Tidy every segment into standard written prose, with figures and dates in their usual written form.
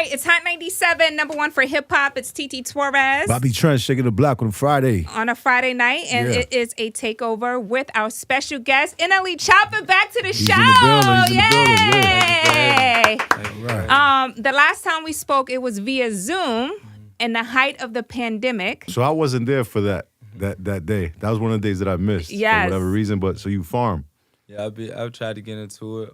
right, it's Hot 97, number one for hip hop. It's TT Torrez. Bobby Trent shaking the block on a Friday. On a Friday night, and it is a takeover with our special guest, NLE Choppa, back to the show. He's in the building. Yay! Right. The last time we spoke, it was via Zoom in the height of the pandemic. So I wasn't there for that day. That was one of the days that I missed for whatever reason. But so you farm. Yeah, I've tried to get into it.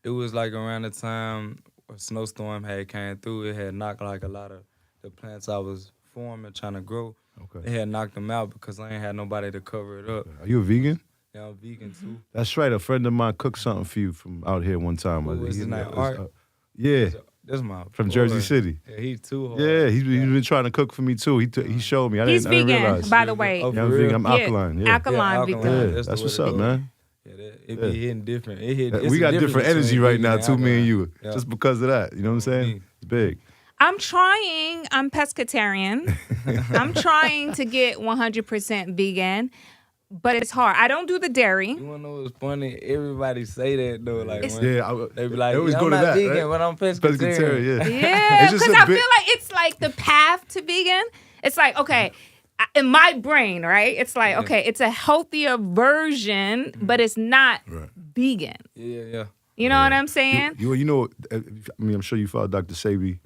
It was like around the time a snowstorm had came through. It had knocked like a lot of the plants I was forming, trying to grow. Okay. It had knocked them out because I ain't had nobody to cover it up. Are you a vegan? Yeah, I'm vegan too. That's right. A friend of mine cooked something for you from out here one time. What was his name? Art? Yeah. That's my from boy. Jersey City. Yeah, he too hard. Yeah, he's been trying to cook for me too. He showed me. He's I didn't vegan, realize. by the way. Oh, I'm vegan. I'm alkaline. Yeah. Alkaline vegan. Yeah, that's what's up, man. Yeah, it be hitting different. We got different energy right now, too, me and you. Yeah. Just because of that. You know what I'm saying? It's big. I'm pescatarian. I'm trying to get 100% vegan, but it's hard. I don't do the dairy. You wanna know what's funny? Everybody say that though. Like when they be like, they always I'm go to not that, vegan, right? but I'm pescatarian. Yeah, because I feel like it's like the path to vegan. It's like, okay, in my brain, right? It's like, okay, it's a healthier version, but it's not vegan. Yeah. You know what I'm saying? You know, I mean, I'm sure you follow Dr. Sabi.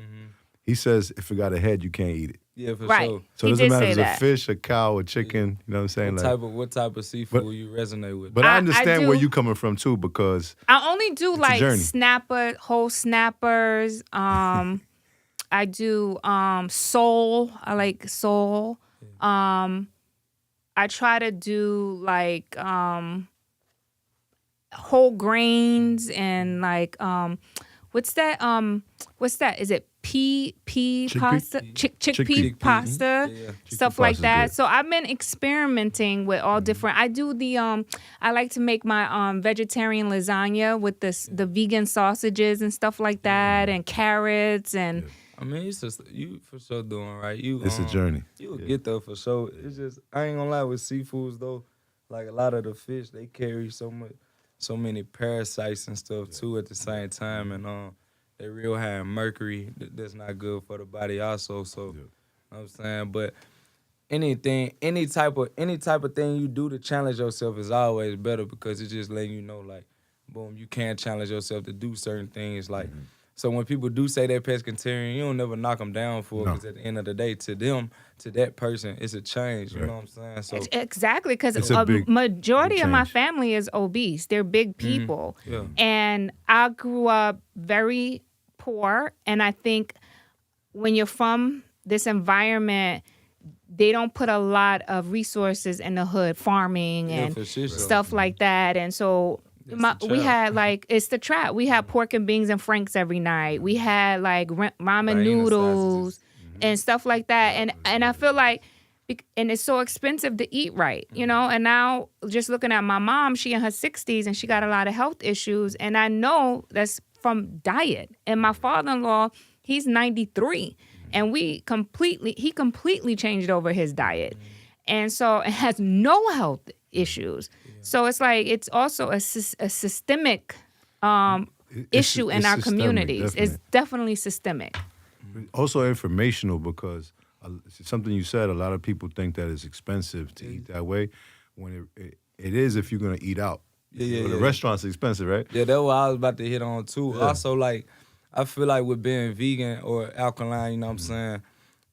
He says if it got a head, you can't eat it. Yeah, for sure. So it doesn't matter if it's a fish, a cow, a chicken. You know what I'm saying? What type of seafood you resonate with? But I understand where you're coming from too, because I only do like whole snappers. I do sole. I like sole. I try to do like whole grains and like what's that? Is it pea pasta? Chickpea pasta, stuff like that. So I've been experimenting with all different. I do the I like to make my vegetarian lasagna with the vegan sausages and stuff like that, and carrots and. I mean, you for sure doing right. It's a journey. You'll get there for sure. It's just I ain't gonna lie with seafoods though. Like a lot of the fish, they carry so many parasites and stuff too at the same time, and they real high in mercury. That's not good for the body also. So, you know what I'm saying, but any type of thing you do to challenge yourself is always better because it's just letting you know, like, boom, you can challenge yourself to do certain things, like. So when people do say they're pescatarian, you don't never knock them down for it because at the end of the day, to that person, it's a change. You know what I'm saying? So exactly, because a majority of my family is obese. They're big people. And I grew up very poor. And I think when you're from this environment, they don't put a lot of resources in the hood, farming and stuff like that. And so... we had like it's the trap. We had pork and beans and franks every night. We had like ramen noodles and stuff like that. And I feel like, and it's so expensive to eat right, you know. And now just looking at my mom, she in her 60s and she got a lot of health issues, and I know that's from diet. And my father-in-law, he's 93, and he completely changed over his diet, and so it has no health issues. So it's like it's also a systemic issue in our communities. Definitely. It's definitely systemic. Also informational because something you said, a lot of people think that it's expensive to eat that way when it is if you're going to eat out. The restaurant's expensive, right? Yeah, that's what I was about to hit on too. Yeah. Also, like, I feel like with being vegan or alkaline, you know what I'm saying,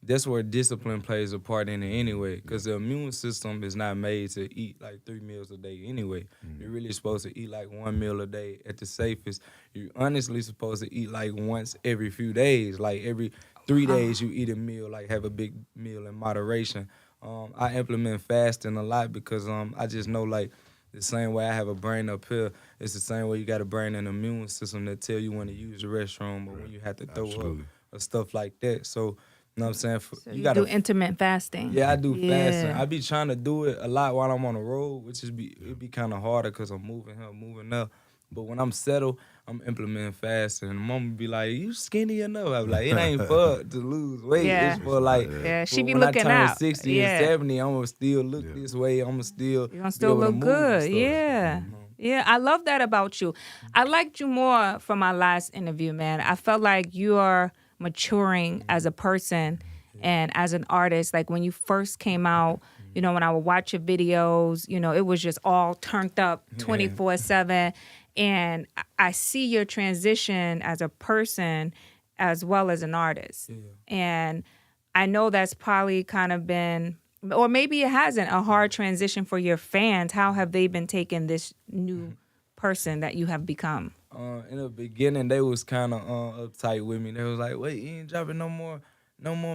that's where discipline plays a part in it anyway, because the immune system is not made to eat like 3 meals a day anyway. You're really supposed to eat like 1 meal a day at the safest. You're honestly supposed to eat like once every few days. Like every 3 days you eat a meal, like have a big meal in moderation. I implement fasting a lot because I just know like the same way I have a brain up here, it's the same way you got a brain and immune system that tell you when to use the restroom or when you have to throw up or stuff like that. So, you know what I'm saying? So you do intermittent fasting. Yeah, I do fasting. I be trying to do it a lot while I'm on the road, which it be kind of harder because I'm moving here, moving up. But when I'm settled, I'm implementing fasting. And mama be like, you skinny enough. I be like, it ain't for to lose weight. It's for like, she be when looking I turn out. 60 and 70, I'm going to still look this way. I'm going to still You're going to still look good. Yeah, I love that about you. I liked you more from our last interview, man. I felt like you are maturing as a person and as an artist. Like when you first came out, you know, when I would watch your videos, you know, it was just all turned up 24/7. And I see your transition as a person as well as an artist. Yeah. And I know that's probably kind of been, or maybe it hasn't, a hard transition for your fans. How have they been taking this new person that you have become? In the beginning, they was kind of uptight with me. They was like, wait, you ain't dropping no more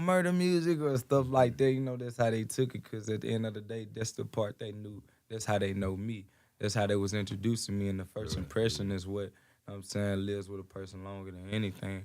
murder music or stuff like that. You know, that's how they took it, because at the end of the day, that's the part they knew. That's how they know me. That's how they was introducing me, and the first impression is what, I'm saying, lives with a person longer than anything.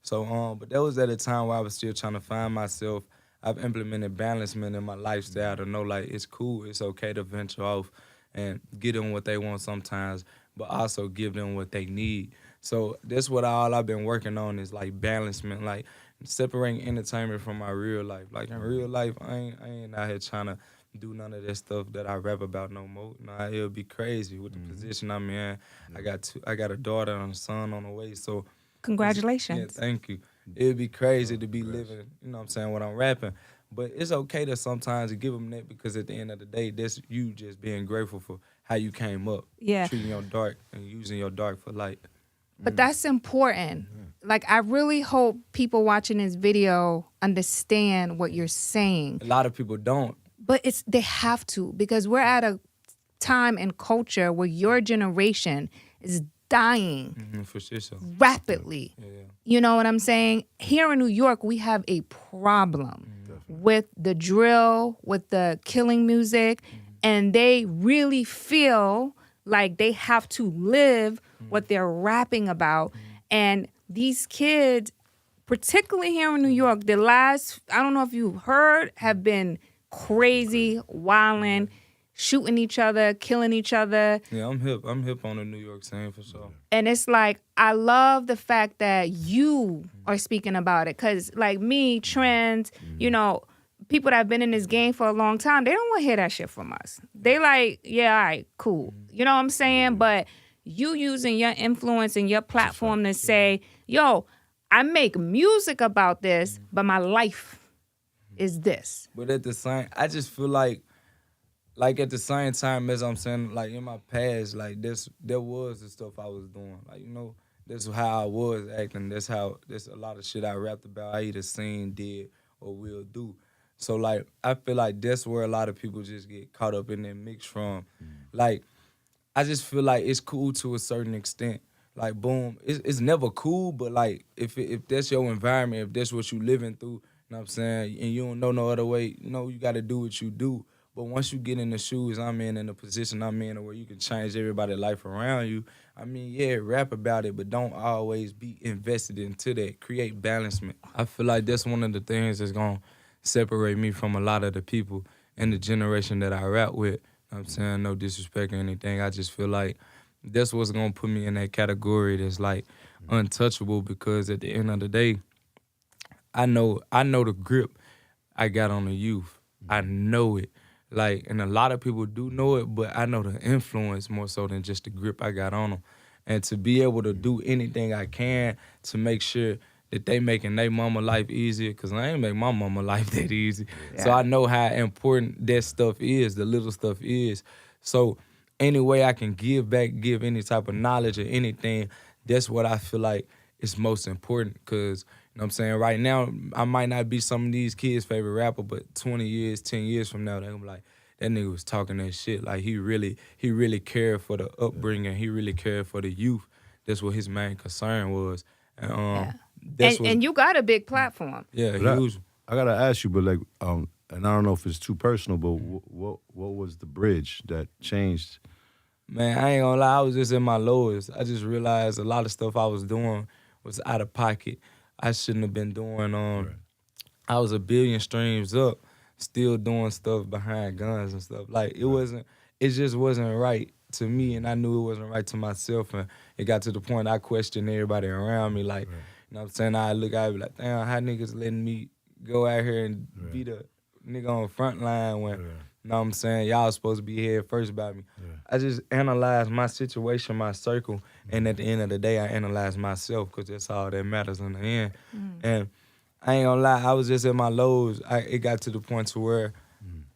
So, but that was at a time where I was still trying to find myself. I've implemented balancement in my lifestyle to know, like, it's cool, it's okay to venture off and get them what they want sometimes, but also give them what they need. So that's what all I've been working on is, like, balancement, like, separating entertainment from my real life. Like, in real life, I ain't out here trying to do none of that stuff that I rap about no more. Nah, it'll be crazy with the position I'm in. I got a daughter and a son on the way, so... Congratulations. Yeah, thank you. It'd be crazy to be living, you know what I'm saying, when I'm rapping. But it's okay to sometimes give them that, because at the end of the day, that's you just being grateful for how you came up. Yeah. Treating your dark and using your dark for light. But that's important. Like, I really hope people watching this video understand what you're saying. A lot of people don't. But they have to, because we're at a time and culture where your generation is dying for sure. rapidly. Yeah. You know what I'm saying? Here in New York, we have a problem with the drill, with the killing music, and they really feel like they have to live what they're rapping about. And these kids, particularly here in New York, the last, I don't know if you heard, have been crazy, wilding, shooting each other, killing each other. Yeah, I'm hip. I'm hip on the New York scene for sure. And it's like, I love the fact that you are speaking about it. Because, like me, trends, you know, people that have been in this game for a long time, they don't want to hear that shit from us. They like, yeah, all right, cool. You know what I'm saying? But you using your influence and your platform to say, yo, I make music about this, but my life is this. But at the same, I just feel like at the same time, as I'm saying, like in my past, like there was the stuff I was doing. Like, you know, that's how I was acting. There's a lot of shit I rapped about, I either seen, did, or will do. So, like, I feel like that's where a lot of people just get caught up in that mix from. Like, I just feel like it's cool to a certain extent. Like, boom, it's never cool, but, like, if that's your environment, if that's what you living through, you know what I'm saying, and you don't know no other way, you know, you got to do what you do. But once you get in the shoes I'm in the position I'm in, where you can change everybody's life around you, I mean, yeah, rap about it, but don't always be invested into that. Create balancement. I feel like that's one of the things that's going to separate me from a lot of the people in the generation that I rap with. You know what I'm saying? No disrespect or anything. I just feel like that's what's going to put me in that category that's, like, untouchable, because at the end of the day, I know the grip I got on the youth. I know it. Like, and a lot of people do know it, but I know the influence more so than just the grip I got on them. And to be able to do anything I can to make sure that they making their mama life easier, because I ain't make my mama life that easy. Yeah. So I know how important that stuff is, the little stuff is. So any way I can give back, give any type of knowledge or anything, that's what I feel like is most important, because, you know what I'm saying, right now, I might not be some of these kids' favorite rapper, but 20 years, 10 years from now, they're gonna be like, that nigga was talking that shit. Like, he really cared for the upbringing. He really cared for the youth. That's what his main concern was. And you got a big platform. Yeah, huge. I gotta ask you, but like, and I don't know if it's too personal, but what was the bridge that changed? Man, I ain't gonna lie, I was just in my lowest. I just realized a lot of stuff I was doing was out of pocket. I shouldn't have been doing. I was 1 billion streams up, still doing stuff behind guns and stuff. Like, it just wasn't right to me, and I knew it wasn't right to myself. And it got to the point I questioned everybody around me. Like, you know what I'm saying? I look at it like, damn, how niggas letting me go out here and be the nigga on the front line when, you know what I'm saying? Y'all supposed to be here first about me. Yeah. I just analyze my situation, my circle, and at the end of the day, I analyze myself because that's all that matters in the end. And I ain't gonna lie, I was just at my lows. It got to the point to where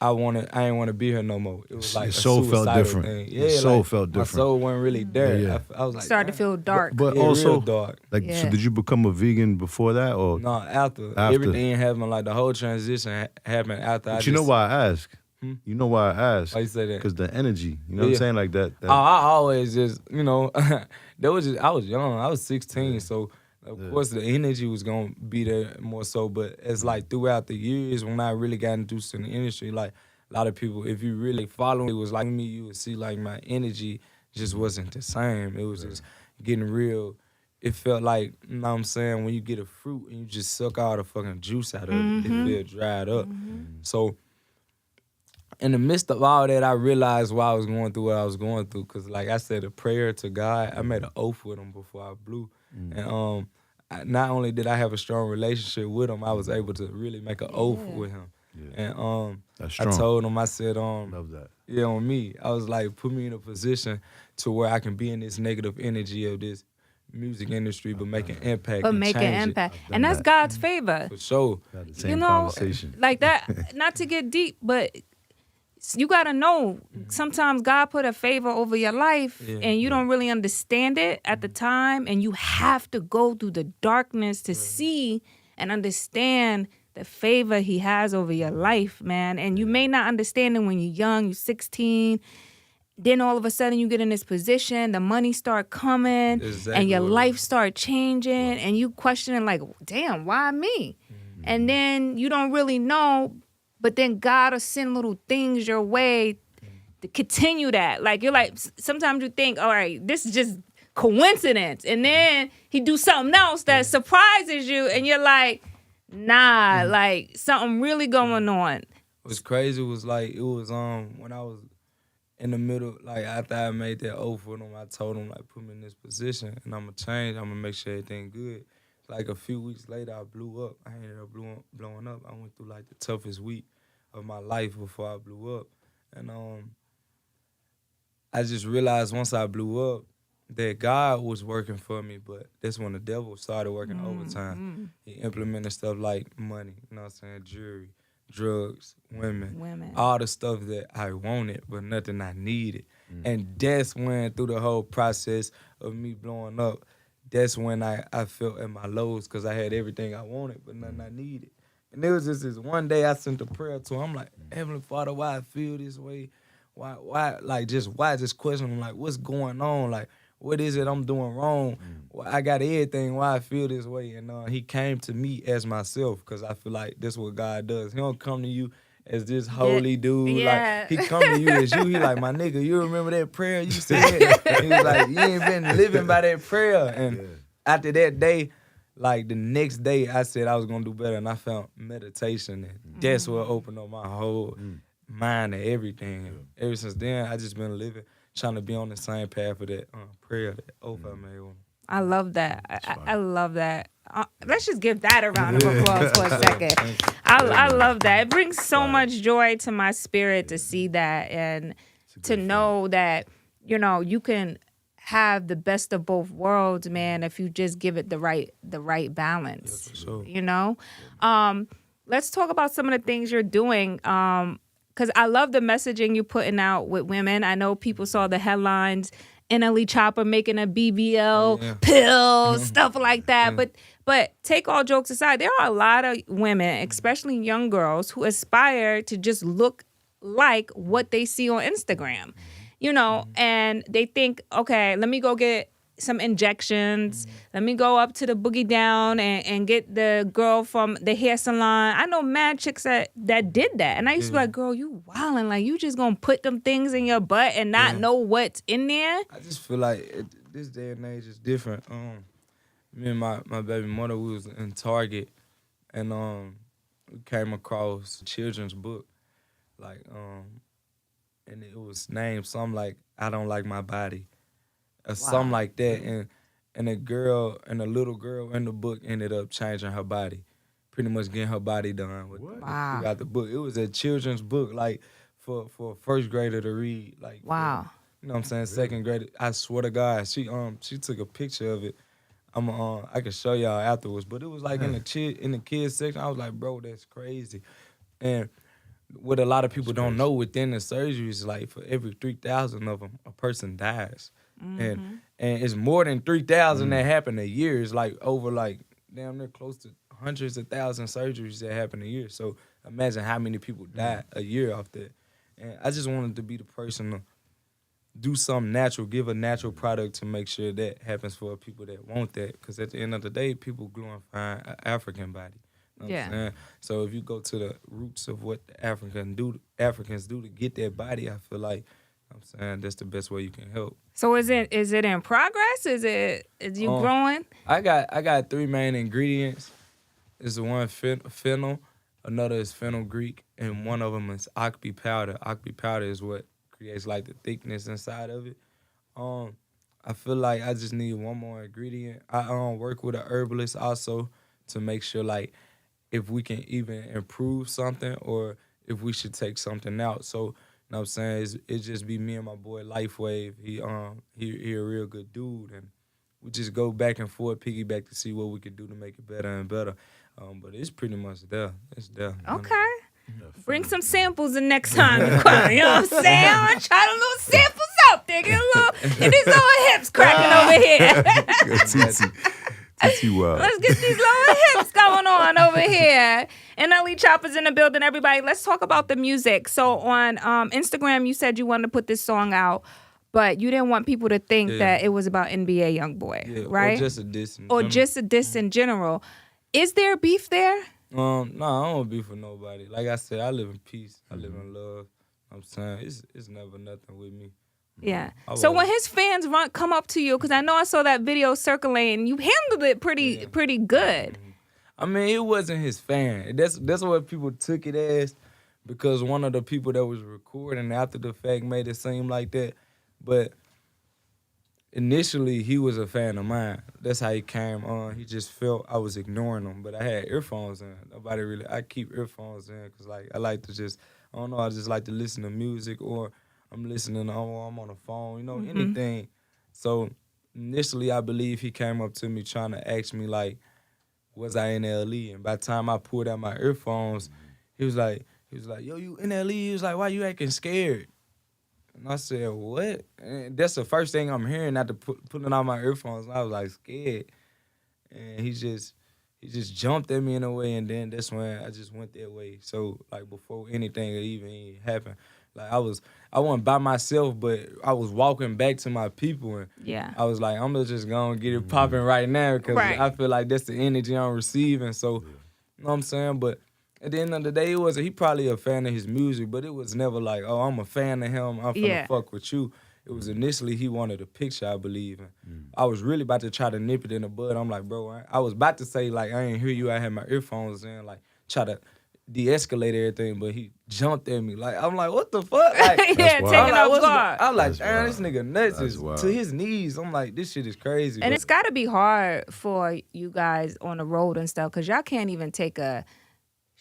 I ain't want to be here no more. It was like your soul felt different. Thing. Yeah, your soul felt different. My soul wasn't really there. Yeah. I was like, started to feel dark. But also, real dark. Like, so did you become a vegan before that, or no? After everything happened, like the whole transition happened after. But you know why I ask? You know why I ask? Why you say that? Because the energy. You know what I'm saying? Like that. I always just, I was young. I was 16, so. Of course, the energy was gonna be there more so, but it's like throughout the years when I really got introduced in the industry, like a lot of people, if you really follow it was like me, you would see like my energy just wasn't the same. It was just getting real. It felt like, you know what I'm saying, when you get a fruit and you just suck all the fucking juice out of it, it feels dried up. So in the midst of all that, I realized why I was going through what I was going through, because like I said, a prayer to God, I made an oath with him before I blew. And not only did I have a strong relationship with him, I was able to really make an oath with him. Yeah. And I told him, I said, love that. Yeah, on me. I was like, put me in a position to where I can be in this negative energy of this music industry, but make an impact. But make an impact. And that's God's favor. For sure. Same conversation. Like that, not to get deep, but you got to know, sometimes God put a favor over your life and you don't really understand it at the time, and you have to go through the darkness to see and understand the favor he has over your life, man. And you may not understand it when you're young, you're 16. Then all of a sudden you get in this position, the money start coming, and your life start changing, and you questioning like, damn, why me? And then you don't really know, but then God will send little things your way to continue that. Like, you're like, sometimes you think, all right, this is just coincidence. And then he do something else that surprises you, and you're like, nah, like something really going on. What's crazy was like, it was when I was in the middle, like after I made that oath with him, I told him, like, put me in this position and I'm going to change, I'm going to make sure everything good. Like a few weeks later, I blew up. I ended up blowing up. I went through like the toughest week of my life before I blew up. And I just realized once I blew up that God was working for me, but that's when the devil started working overtime. He implemented stuff like money, you know what I'm saying, jewelry, drugs, women, all the stuff that I wanted, but nothing I needed. And that's when, through the whole process of me blowing up, that's when I felt at my lows, because I had everything I wanted, but nothing I needed. And there was just this one day I sent a prayer to him. I'm like, Heavenly Father, why I feel this way? Why this question? I'm like, what's going on? Like, what is it I'm doing wrong? I got everything, why I feel this way? And he came to me as myself, because I feel like that's what God does. He don't come to you as this holy dude. Yeah. Like, he come to you as you. He like, my nigga, you remember that prayer you said? He was like, you ain't been living by that prayer. And after that day, like the next day, I said I was going to do better, and I found meditation. And that's what opened up my whole mind and everything. And ever since then, I just been living, trying to be on the same path of that prayer, that oath I made with him. I love that. I love that. Let's just give that a round of applause for a second. I love that. It brings so much joy to my spirit to see that, and to know that, you can have the best of both worlds, man, if you just give it the right balance. Yeah, for sure. Let's talk about some of the things you're doing. Because I love the messaging you're putting out with women. I know people saw the headlines, NLE Choppa making a BBL pill, stuff like that. But take all jokes aside, there are a lot of women, especially young girls, who aspire to just look like what they see on Instagram, and they think, okay, let me go get some injections. Let me go up to the Boogie Down and get the girl from the hair salon. I know mad chicks that did that. And I used to be like, girl, you wildin'. Like, you just gonna put them things in your butt and not know what's in there? I just feel like this day and age is different. Me and my baby mother, we was in Target, and we came across a children's book, like, and it was named something like, I Don't Like My Body, or something like that. And a little girl in the book ended up changing her body, pretty much getting her body done throughout the book. It was a children's book, like, for a first grader to read. Like, wow. You know what I'm saying? Second grade. I swear to God, she took a picture of it. I can show y'all afterwards, but it was like in the kids section. I was like, bro, that's crazy. And what a lot of people don't know within the surgeries, like for every 3,000 of them, a person dies. And it's more than 3,000 that happen a year. It's like over like damn near close to hundreds of thousands surgeries that happen a year. So imagine how many people die a year off that. And I just wanted to be the person to do something natural, give a natural product to make sure that happens for people that want that. Because at the end of the day, people glorify an African body. You know what I'm saying? So if you go to the roots of what the Africans do to get that body, I feel like, you know what I'm saying, that's the best way you can help. So is it in progress? Is you growing? I got 3 main ingredients. It's one fennel, another is fenugreek, and one of them is akpi powder. Akpi powder is what creates like the thickness inside of it. I feel like I just need one more ingredient. I work with a herbalist also to make sure like if we can even improve something or if we should take something out. So, you know what I'm saying? It just be me and my boy Lifewave. He a real good dude, and we just go back and forth, piggyback to see what we could do to make it better and better. But it's pretty much there. It's there. Okay. Bring some samples the next time you come. You know what I'm saying? I'm gonna try the little samples out there. Get these little hips cracking over here. Let's get these little hips going on over here. NLE Choppa's in the building, everybody. Let's talk about the music. So on Instagram, you said you wanted to put this song out, but you didn't want people to think that it was about NBA Youngboy, right? Or just a diss. Just a diss in general. Is there beef there? No, I don't beef with nobody. Like I said, I live in peace. I live in love. You know what I'm saying it's never nothing with me. Yeah. So when his fans come up to you, because I know I saw that video circulating, you handled it pretty good. I mean, it wasn't his fan. That's what people took it as, because one of the people that was recording after the fact made it seem like that. But initially, he was a fan of mine. That's how he came on. He just felt I was ignoring him, but I had earphones in. I keep earphones in because like I like to just, I don't know, I just like to listen to music, or I'm listening, I'm on the phone, anything. So initially, I believe he came up to me trying to ask me like, was I NLE? And by the time I pulled out my earphones, he was like, yo, you NLE? He was like, why you acting scared? And I said, what? And that's the first thing I'm hearing after putting out my earphones. And I was like scared. And he just jumped at me in a way, and then that's when I just went that way. So like before anything even happened, like I wasn't by myself, but I was walking back to my people, and I was like, I'm just gonna get it popping right now, because I feel like that's the energy I'm receiving. So you know what I'm saying? But at the end of the day, he probably a fan of his music, but it was never like, oh, I'm a fan of him, I'm finna fuck with you. It was initially he wanted a picture, I believe. And I was really about to try to nip it in the bud. I'm like, bro, I was about to say, like, I ain't hear you. I had my earphones in, like, try to de-escalate everything, but he jumped at me. Like, I'm like, what the fuck? Like, taking off guard. I'm like, damn, this nigga nuts is to his knees. I'm like, this shit is crazy. And it's got to be hard for you guys on the road and stuff, because y'all can't even take a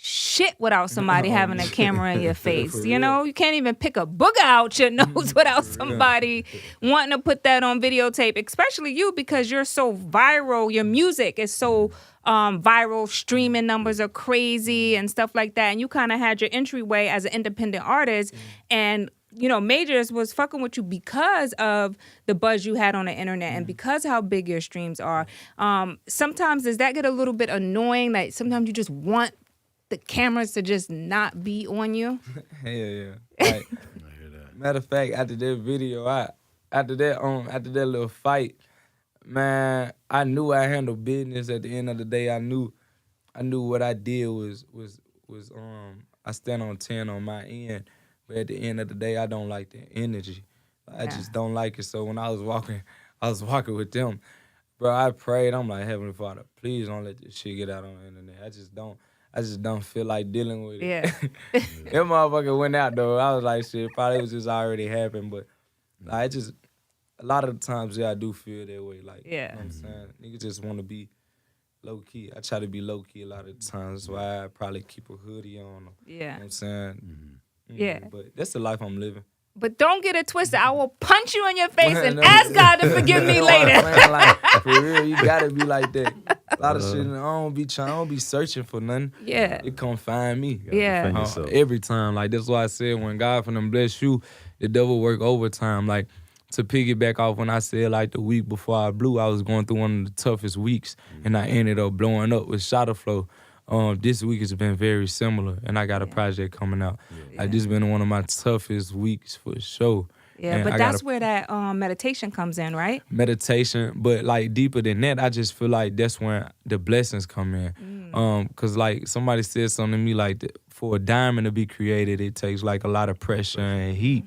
shit without somebody having a camera in your face. You know, you can't even pick a booger out your nose without somebody wanting to put that on videotape, especially you, because you're so viral. Your music is so viral. Streaming numbers are crazy and stuff like that. And you kind of had your entryway as an independent artist. And you know, Majors was fucking with you because of the buzz you had on the internet and because how big your streams are. Sometimes does that get a little bit annoying? Like sometimes you just want the cameras to just not be on you? Yeah. Like, matter of fact, after that video, after that little fight, man, I knew I handled business. At the end of the day, I knew what I did was I stand on 10 on my end. But at the end of the day, I don't like the energy. I just don't like it. So when I was walking with them, bro, I prayed. I'm like, Heavenly Father, please don't let this shit get out on the internet. I just don't feel like dealing with it. Yeah. That motherfucker went out though. I was like, shit, probably was just already happened. But like, a lot of the times, I do feel that way. Like, you know what I'm saying? Niggas just want to be low key. I try to be low key a lot of the times. That's why I probably keep a hoodie on. You know what I'm saying? Yeah. But that's the life I'm living. But don't get it twisted. I will punch you in your face and ask God to forgive me later. Like, for real, you gotta be like that. A lot of shit, I don't be searching for nothing. Yeah. It come find me. Yeah. Every time. Like, that's why I said when God for them bless you, the devil work overtime. Like, to piggyback off when I said, like, the week before I blew, I was going through one of the toughest weeks, and I ended up blowing up with Shotter Flow. This week has been very similar, and I got a project coming out. Like, this has been one of my toughest weeks for sure. Yeah, and but that's where that meditation comes in, right? Meditation, but like deeper than that, I just feel like that's when the blessings come in. Cause like somebody said something to me like, for a diamond to be created, it takes like a lot of pressure and heat.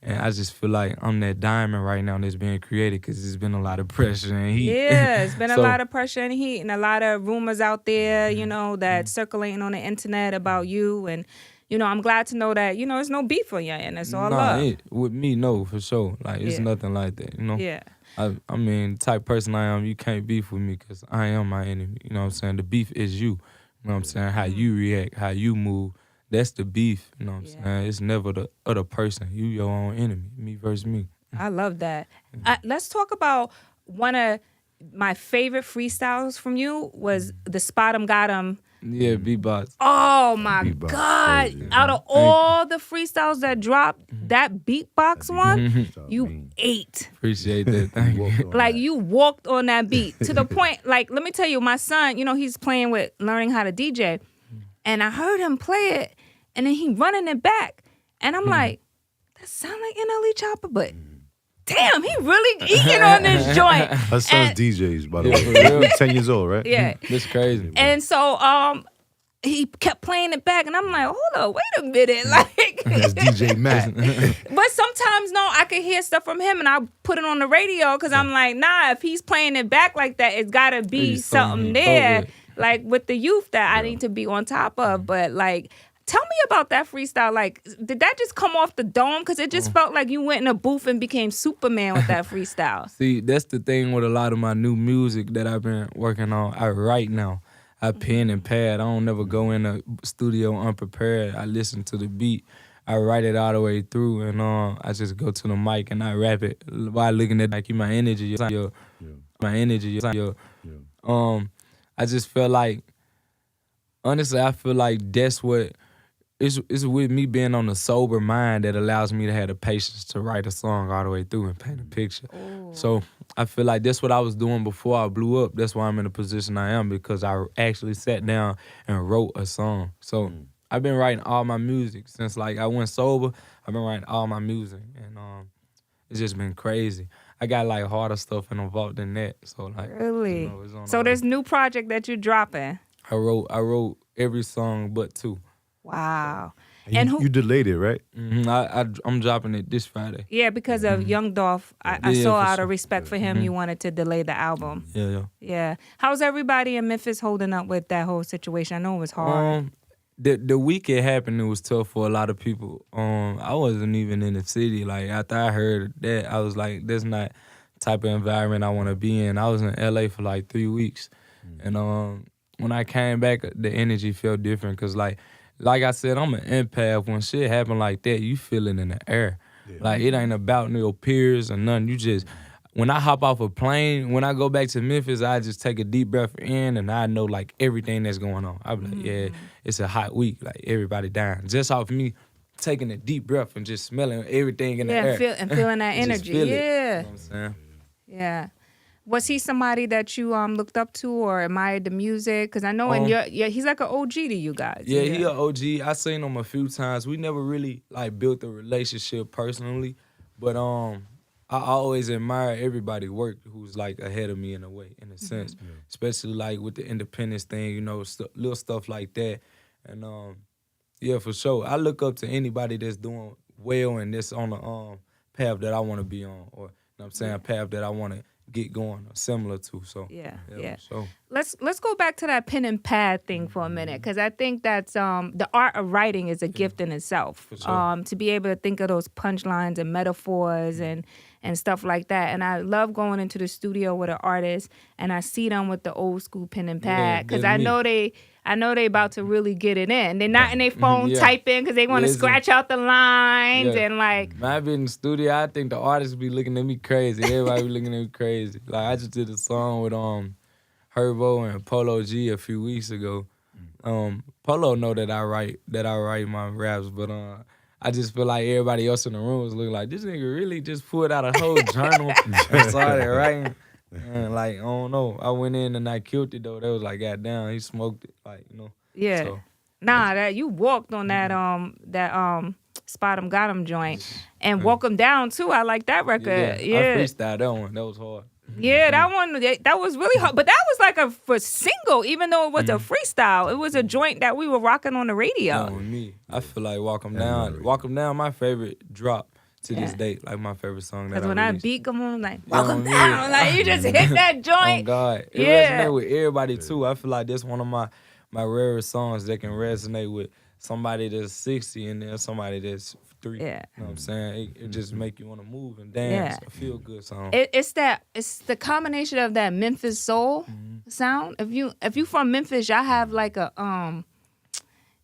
And I just feel like I'm that diamond right now that's being created because there's been a lot of pressure and heat. Yeah, it's been a lot of pressure and heat and a lot of rumors out there, you know, that circulating on the internet about you. And, you know, I'm glad to know that, you know, there's no beef for you and it's all love. With me, no, for sure. Like, it's nothing like that, you know? Yeah. I mean, the type of person I am, you can't beef with me because I am my enemy. You know what I'm saying? The beef is you. You know what I'm saying? How you react, how you move. That's the beef, you know what I'm saying? It's never the other person. You your own enemy, me versus me. I love that. Let's talk about one of my favorite freestyles from you was the Spot 'em Got 'em. Yeah, beatbox. Oh my God. Crazy. Out of all the freestyles that dropped, that beatbox one, you ate. Appreciate that. Thank you. Like, you walked on that beat to the point, like, let me tell you, my son, you know, he's playing with learning how to DJ. And I heard him play it, and then he running it back. And I'm like, that sound like NLE Choppa, but damn, he really eating on this joint. Her son's DJs, by the way. He's 10 years old, right? Yeah. That's crazy. And so he kept playing it back, and I'm like, hold up, wait a minute. Like, that's DJ Matt. But sometimes, no, I could hear stuff from him, and I'll put it on the radio, because I'm like, nah, if he's playing it back like that, it's got to be something there. Like, with the youth that I need to be on top of. But, like, tell me about that freestyle. Like, did that just come off the dome? Because it just felt like you went in a booth and became Superman with that freestyle. See, that's the thing with a lot of my new music that I've been working on. I write now. I pen and pad. I don't never go in a studio unprepared. I listen to the beat. I write it all the way through, and I just go to the mic and I rap it while looking at like my energy. My energy. I just feel like, honestly, I feel like that's what, it's with me being on a sober mind that allows me to have the patience to write a song all the way through and paint a picture. Ooh. So I feel like that's what I was doing before I blew up. That's why I'm in the position I am, because I actually sat down and wrote a song. So I've been writing all my music since like I went sober. I've been writing all my music, and it's just been crazy. I got like harder stuff in the vault than that. So like, really? You know, so there's new project that you're dropping. I wrote every song but 2. Wow. And you delayed it, right? Mm-hmm. I'm dropping it this Friday. Yeah, because of Young Dolph. I saw out of respect for him, you wanted to delay the album. Yeah. How's everybody in Memphis holding up with that whole situation? I know it was hard. The week it happened, it was tough for a lot of people. I wasn't even in the city. Like, after I heard that, I was like, that's not the type of environment I want to be in. I was in LA for like 3 weeks. And when I came back, the energy felt different, because like I said, I'm an empath. When shit happen like that, you feel it in the air. Yeah. Like, it ain't about your peers or nothing. You just, when I hop off a plane, when I go back to Memphis, I just take a deep breath in, and I know like everything that's going on. I be like, yeah, it's a hot week. Like, everybody dying. Just off me taking a deep breath and just smelling everything in the air. And feeling that energy. Feel it. Yeah. You know what I'm saying? Yeah. Was he somebody that you looked up to or admired the music? Because I know he's like an OG to you guys. Yeah, he an OG. I seen him a few times. We never really like built a relationship personally, but I always admire everybody work who's like ahead of me in a way, in a sense. Yeah. Especially like with the independence thing, you know, little stuff like that. And yeah, for sure. I look up to anybody that's doing well and that's on the path that I want to be on, or, you know what I'm saying, a path that I want to get going or similar to. So yeah. So let's go back to that pen and pad thing for a minute, because I think that's the art of writing is a gift in itself. For sure. To be able to think of those punchlines and metaphors and and stuff like that. And I love going into the studio with an artist and I see them with the old school pen and pad because I know they about to really get it in. They're not in their phone typing because they want to scratch out the lines and like. When I be in the studio, I think the artists be looking at me crazy. Everybody be looking at me crazy. Like I just did a song with Herbo and Polo G a few weeks ago. Polo know that I write my raps, but I just feel like everybody else in the room was looking like this nigga really just pulled out a whole journal and started writing. And like I don't know, I went in and I killed it though. They was like, God damn, he smoked it, like Yeah. So, that you walked on that Spot 'em Got 'em joint and Walk 'em Down too. I like that record. Yeah. I freestyled that one. That was hard. Yeah, that one, that was really hard. But that was like for single, even though it was a freestyle. It was a joint that we were rocking on the radio. Me. I feel like Walk 'em Down. Walk 'em Down, my favorite drop to this date. Like my favorite song that I released. Because when I beat come on, like, Walk 'em Down. Like, you just hit that joint. Oh, God. It resonated with everybody, too. I feel like that's one of my rarest songs that can resonate with somebody that's 60 and then somebody that's 3. Yeah. You know what I'm saying? It just make you want to move and dance. A feel good song. It's the combination of that Memphis soul sound. If you from Memphis, y'all have like a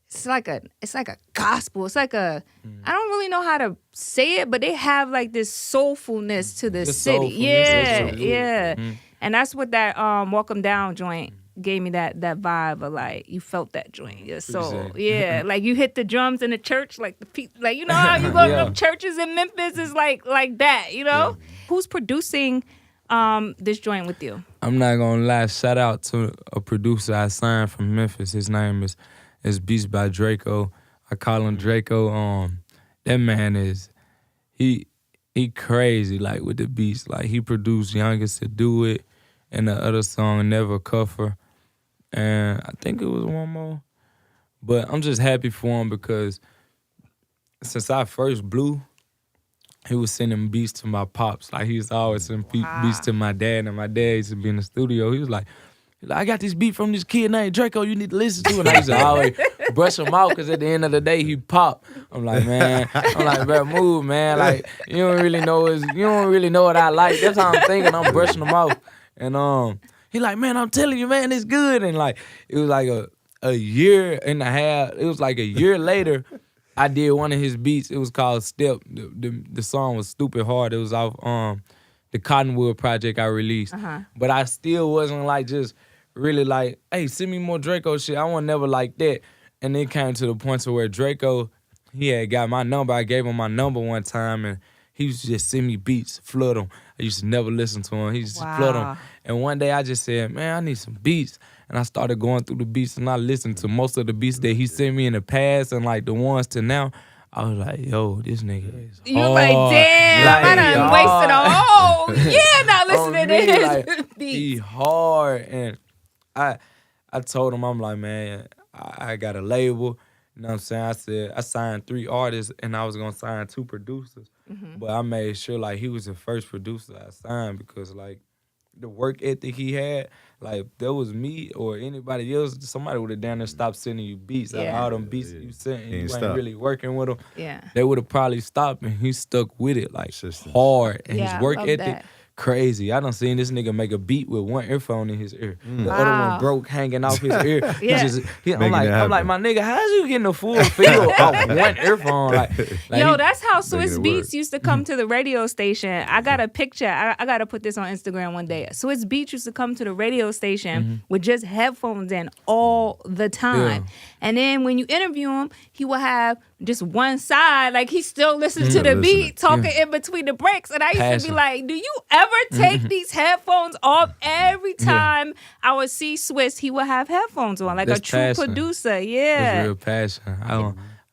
it's like a gospel. It's like I don't really know how to say it, but they have like this soulfulness to the city. Yeah. And that's what that Walk 'em Down joint gave me, that vibe of like you felt that joint, your soul. Yeah, like you hit the drums in the church, like the people, like you know how you go to them churches in Memphis is like that, you know. Who's producing this joint with you? I'm not gonna lie. Shout out to a producer I signed from Memphis. His name is Beats by Draco. I call him Draco. That man is he crazy like with the beats. Like he produced Youngest to Do It and the other song Never Cuffer. And I think it was one more. But I'm just happy for him because since I first blew, he was sending beats to my pops. Like he used to always send beats to my dad, and my dad used to be in the studio. He was like, I got this beat from this kid named Draco you need to listen to. And I used to always brush him out because at the end of the day, he popped. I'm like, bro, move, man. Like, you don't really know what I like. That's how I'm thinking. I'm brushing him out. And he like, man, I'm telling you, man, it's good. And like, it was like a year and a half. It was like a year later, I did one of his beats. It was called Step. The song was stupid hard. It was off the Cottonwood project I released. But I still wasn't like just really like, hey, send me more Draco shit. I wasn't never like that. And it came to the point to where Draco, he had got my number. I gave him my number one time, and he used to just send me beats, flood them. I used to never listen to him. He used to flood them. And one day I just said, man, I need some beats. And I started going through the beats, and I listened to most of the beats that he sent me in the past and like the ones to now. I was like, yo, this nigga is hard. You like, damn, I done wasted a whole year not listening to his like, beats. He hard. And I told him, I'm like, man, I got a label. You know what I'm saying? I said, I signed 3 artists, and I was going to sign 2 producers. But I made sure, like, he was the first producer I signed because, like, the work ethic he had, like, there was me or anybody else, somebody would have down there stopped sending you beats. Like, all them beats you sent, and you ain't really working with them. They would have probably stopped, and he stuck with it, like, hard. And his work ethic, crazy. I done seen this nigga make a beat with one earphone in his ear. The other one broke hanging off his ear. I'm like, my nigga, how's you getting a full feel off one earphone? Like yo, that's how Swiss Beats used to come to the radio station. I got a picture. I got to put this on Instagram one day. Swiss Beats used to come to the radio station with just headphones in all the time. And then when you interview him, he will have just one side, like he still listens to the beat, talking in between the breaks. And I used to be like, do you ever take these headphones off? Every time I would see Swiss, he would have headphones on, like that's a true producer. That's real passion.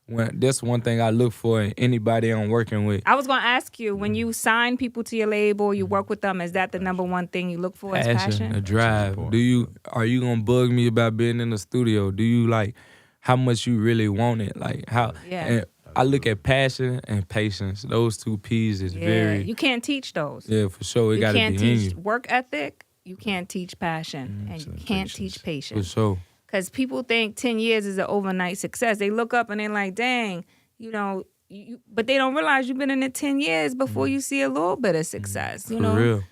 That's one thing I look for in anybody I'm working with. I was going to ask you, when you sign people to your label, you work with them, is that the number one thing you look for? Is passion? A drive. Are you going to bug me about being in the studio? Do you like how much you really want it? Like how? And I look at passion and patience. Those 2 P's is very. You can't teach those. Yeah, for sure. It got to be in you. You can't teach work ethic. You can't teach passion, and you can't teach patience. For sure. Because people think 10 years is an overnight success. They look up and they're like, dang, you know, but they don't realize you've been in it 10 years before you see a little bit of success. You know, for real.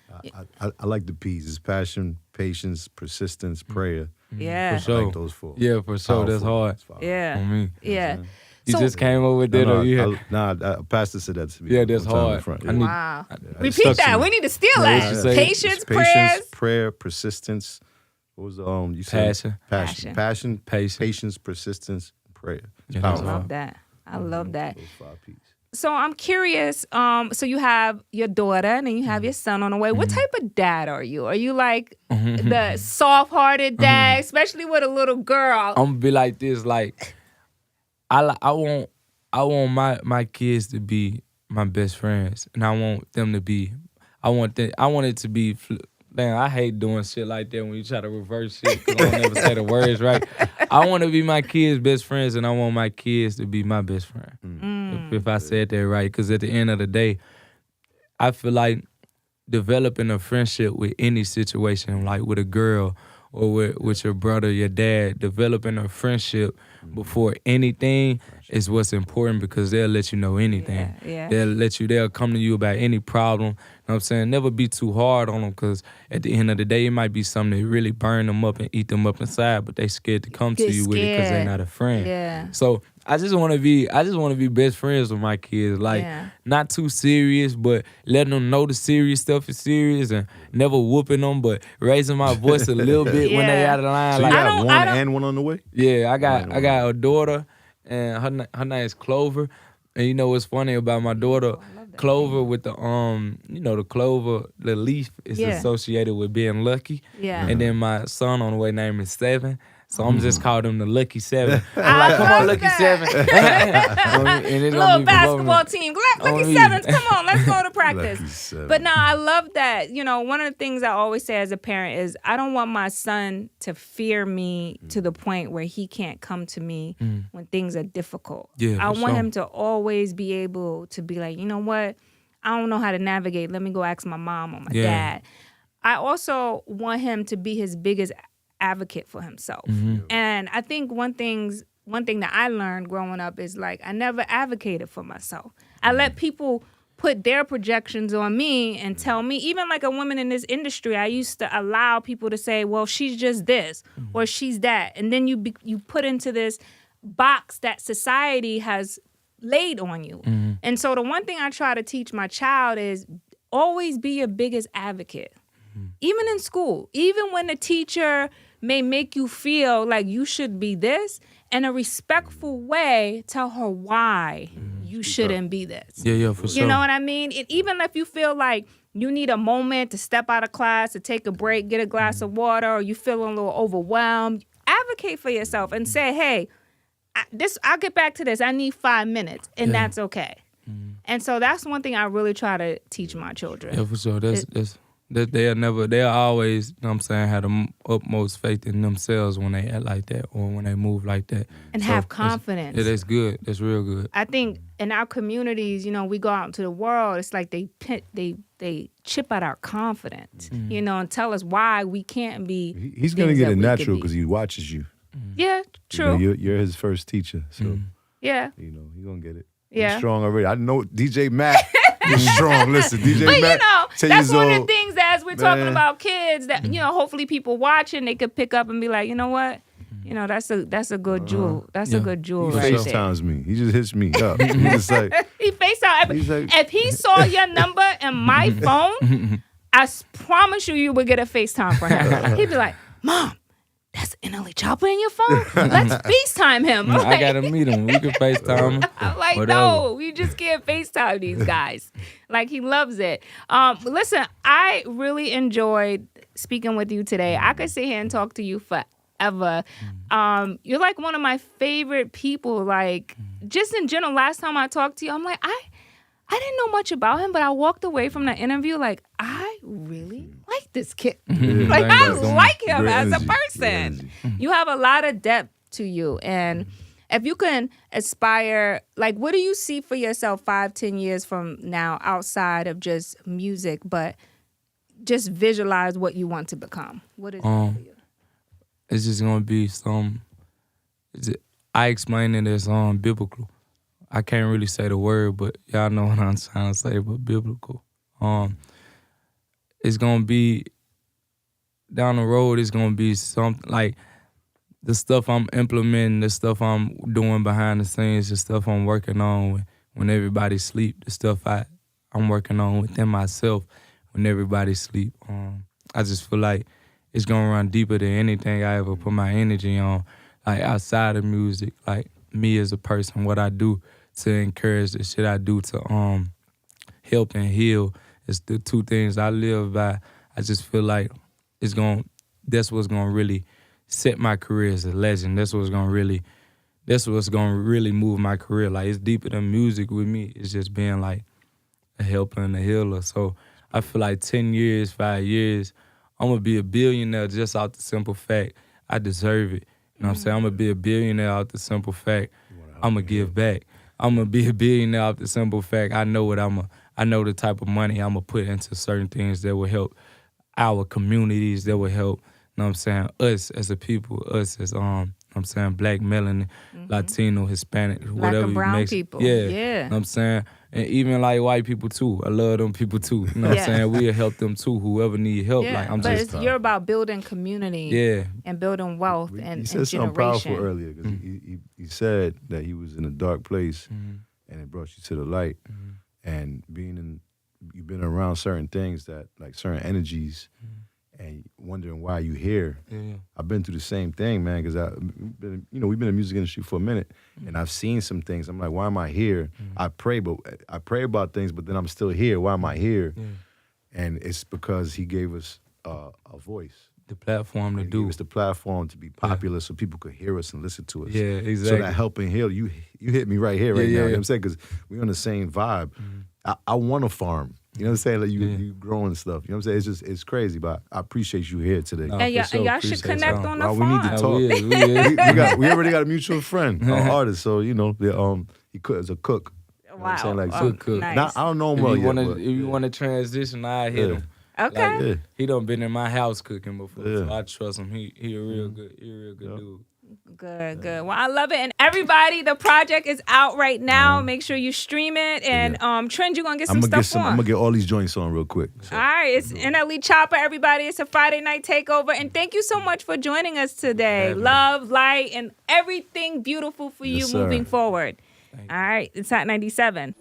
I like the P's. It's passion, patience, persistence, prayer. Yeah, For sure. I like those 4. Yeah, for sure. That's hard. yeah, On me. yeah. You So- just came up with that, or you had... Pastor said that to me. Yeah, that's one time in hard. front. I need- Wow. It Repeat stuck to that. me. We need to steal what that. you say? Patience, It's prayers. prayer, persistence. What was the you said? Passion. Passion, Patience. patience, persistence, prayer. It's Yeah, that's I powerful. love that. I love that. Those 5 P's. So I'm curious. So you have your daughter and then you have your son on the way. What type of dad are you? Are you like the soft-hearted dad, especially with a little girl? I'm gonna be like this. Like, I want my kids to be my best friends, and I want them to be. I want it to be. Man, I hate doing shit like that when you try to reverse shit because I don't never say the words right. I want to be my kids' best friends, and I want my kids to be my best friend. If I said that right, because at the end of the day, I feel like developing a friendship with any situation, like with a girl or with your brother, your dad, developing a friendship before anything is what's important, because they'll let you know anything. Yeah. They'll come to you about any problem. You know what I'm saying? Never be too hard on them, because at the end of the day, it might be something that really burn them up and eat them up inside, but they scared to come to you with it because they're not a friend. Yeah. So I just want to be best friends with my kids. Like, not too serious, but letting them know the serious stuff is serious, and never whooping them, but raising my voice a little bit when they out of line. So like, you got one and one on the way? yeah, I got a daughter, and her name is Clover. And you know what's funny about my daughter? Clover with the the clover, the leaf is associated with being lucky. Yeah. And then my son on the way name is 7. So I'm just calling him the Lucky 7. I'm like, come on, Lucky 7. And it's gonna Little be basketball team. Lucky Sevens, come on, let's go to practice. Lucky 7. But no, I love that. You know, one of the things I always say as a parent is I don't want my son to fear me to the point where he can't come to me when things are difficult. Yeah, I for want sure. him to always be able to be like, you know what? I don't know how to navigate. Let me go ask my mom or my dad. I also want him to be his biggest advocate for himself. And I think one thing that I learned growing up is like I never advocated for myself. I let people put their projections on me and tell me, even like a woman in this industry, I used to allow people to say, well, she's just this or she's that. And then you put into this box that society has laid on you. And so the one thing I try to teach my child is always be your biggest advocate. Even in school, even when the teacher may make you feel like you should be this, in a respectful way, tell her why you shouldn't be this. Yeah, for sure. You know what I mean? And even if you feel like you need a moment to step out of class, to take a break, get a glass of water, or you feel a little overwhelmed, advocate for yourself and say, hey, I'll get back to this. I need 5 minutes, and that's okay. And so that's one thing I really try to teach my children. Yeah, for sure. They'll always, you know what I'm saying, have the utmost faith in themselves when they act like that or when they move like that. And have confidence. Yeah, that's good. That's real good. I think in our communities, you know, we go out into the world, it's like they chip at our confidence, you know, and tell us why we can't be. He's going to get it natural because he watches you. Yeah, true. You know, you're his first teacher, so yeah, you know he's gonna get it. Yeah, he's strong already. I know DJ Matt is strong. Listen, DJ but Matt. You know, 10 that's years one old, of the things that as we're talking about kids that you know, hopefully people watching they could pick up and be like, you know what, you know, that's a good jewel. That's a good jewel he right there. FaceTimes me. He just hits me up. He's just like he FaceTime. like, if he saw your number in my phone, I promise you would get a FaceTime for him. He'd be like, Mom, that's NLE Choppa in your phone? Let's FaceTime him. I'm I like, gotta meet him. We can FaceTime him. I'm like, Whatever. no, we just can't FaceTime these guys. Like, he loves it. Listen, I really enjoyed speaking with you today. I could sit here and talk to you forever. You're like one of my favorite people. Like, just in general, last time I talked to you, I'm like, I didn't know much about him, but I walked away from that interview like, I really like this kid. Like, I like him as a person. You have a lot of depth to you. And if you can aspire, like, what do you see for yourself 5-10 years from now outside of just music, but just visualize what you want to become? What is that for you? It's just gonna be I explain it as biblical. I can't really say the word, but y'all know what I'm trying to say, but biblical. It's gonna be down the road. It's gonna be something like the stuff I'm implementing, the stuff I'm doing behind the scenes, the stuff I'm working on when everybody sleep, the stuff I'm working on within myself when everybody sleep. I just feel like it's gonna run deeper than anything I ever put my energy on, like outside of music, like me as a person, what I do to encourage, the shit I do to help and heal. It's the two things I live by. I just feel like that's what's gonna really set my career as a legend. That's what's gonna really move my career. Like, it's deeper than music with me. It's just being like a helper and a healer. So I feel like 10 years, 5 years, I'm gonna be a billionaire just out the simple fact I deserve it. You know what I'm saying? I'm gonna be a billionaire out the simple fact I'm gonna give back. I'm gonna be a billionaire out the simple fact I know the type of money I'm gonna put into certain things that will help our communities, that will help, you know what I'm saying, us as a people, us as I'm saying black, melanin, Latino, Hispanic, Black whatever and brown makes people. Yeah. Yeah. You know what I'm saying? And even like white people too. I love them people too. You know what I'm saying? We'll help them too, whoever need help. Yeah. Like But you're about building community and building wealth and He said something generation. powerful earlier because he said that he was in a dark place and it brought you to the light. And you've been around certain things that, like certain energies, and wondering why you here. I've been through the same thing, man, because we've been in the music industry for a minute, and I've seen some things. I'm like, why am I here? I pray about things, but then I'm still here. Why am I here? And it's because he gave us a voice. The platform to do. He gave us the platform to be popular so people could hear us and listen to us. Yeah, exactly. So that helping heal, you hit me right here, now. You know what I'm saying? Because we're on the same vibe. I want to farm. You know what I'm saying? Like you growing stuff. You know what I'm saying? It's crazy, but I appreciate you here today. No, And y'all appreciate should connect y'all. on the We farm. need to talk. We already got a mutual friend, an artist. So he as a cook. You know what I'm saying? Like, cook. Nice. I don't know him well yet. If you want to transition, I hit him. Okay. Like, he done been in my house cooking before, so I trust him. He a real good dude. Good. Well, I love it. And everybody, the project is out right now. Make sure you stream it. And Trend, you're going to get some stuff on. I'm going to get all these joints on real quick. So. All right. It's NLE Choppa, everybody. It's a Friday night takeover. And thank you so much for joining us today. Love, light, and everything beautiful for you moving forward. All right. It's Hot 97.